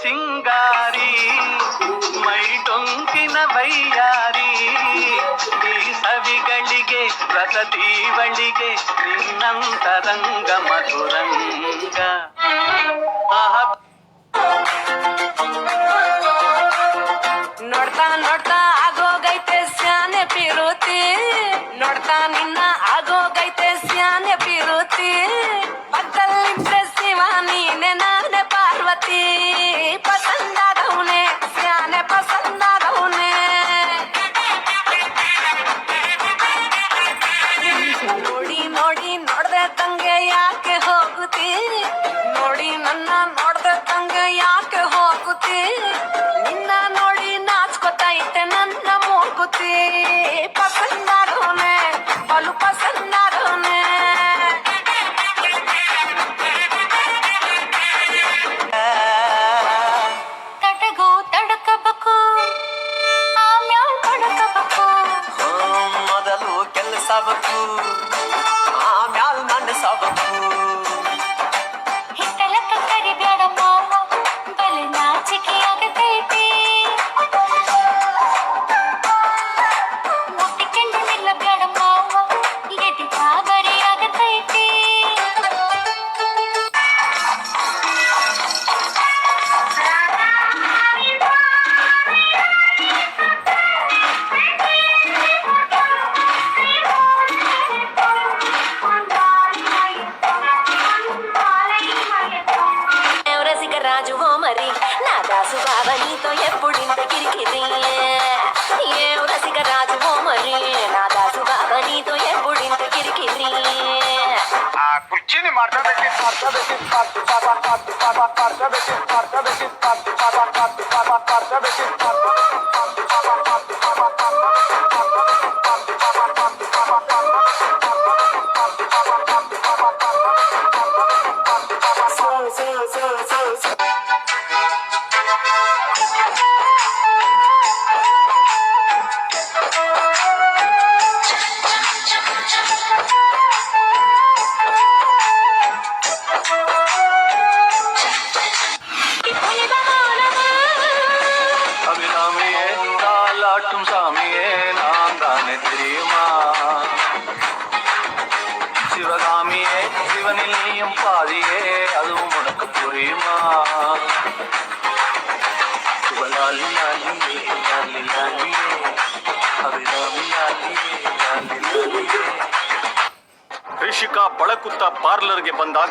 ಸಿಂಗಾರಿ ಮೈ ಟೊಂಕಿನ ಬಯ್ಯಾರಿ ಈ ಸವಿಗಳಿಗೆ ರಸದೀವಳಿಗೆ ನಿನ್ನಂತರಂಗ ಮಧುರಂಗ ನೋಡ್ತಾ ನೋಡ್ತಾ ಆಗೋಗೈತೆ ಸ್ಯಾನೆ ಪಿರುತಿ ನೋಡ್ತಾ ನಿನ್ನ ಆಗೋಗೈತೆ ಸ್ಯಾನೆ ಪಿರುತಿ ಪಕ್ಕದಲ್ಲಿದ್ರೆ ಶಿವ ನೀನೆ ನಾನೆ ಪಾರ್ವತಿ ಪಸಂದಾದವನೆ ಸ್ಯಾನೆ ಪಸಂದಾದವನೆ ನೋಡಿ ನೋಡಿ ನೋಡ್ದೆ ತಂಗೆ ಯಾಕೆ ಹೋಗುತ್ತಿ ನೋಡಿ ನನ್ನ ನೋಡ್ದೆ ತಂಗೆ ಯಾಕೆ ಹೋಗುತ್ತಿ ನಿನ್ನ ನೋಡಿ ನಾಚ್ಕೊತೈತೆ ನನ್ನ ಮೂಗುತಿ ಪಸಂದಾದವನೆ ಬಲು ಪಸಂದಾದವನೆ ತಟಗೂ ತಡಕಬೇಕು ಆಮ್ಯಾಲ್ ಪಡಕಬೇಕು ಮೊದಲು ಕೆಲಸಬೇಕು ಆಮ್ಯಾಲ್ ನಡೆಸಬೇಕು ಹಿತ್ತಲಕ್ಕ ಕರಿಬೇಡ ಮಾವ ಬಲೆ ನಾಚಿಕೆ ಆಗತೈತಿ ಮುಟ್ಟಿಕೊಂಡು ನಿಲ್ಲಬೇಡ ಮಾವ ಎದಿ ಗಾಬರಿ ಆಗತೈತಿ రసిక రాజు ఓ మరి నా దాసు బావ నీతో ఎప్పుడింత కిరికిరి ఏం రసిక రాజు ఓ మరి నా దాసు బావ నీతో ఎప్పుడింత కిరికిరి ಆ ಕುರ್ಚಿನಿ அபிராமியே தாலாட்டும் சாமியே நான் தானே தெரியுமா சிவகாமியே சிவனில் நீயும் பாதியே அதுவும் உனக்கு புரியுமா சுபலாலி லாலியே லாலி லாலியே அபிராமி லாலியே லாலி லாலியே ರಿಷಿಕಾ ಬಳಕುತ್ತಾ ಪಾರ್ಲರ್ಗೆ ಬಂದಾಗ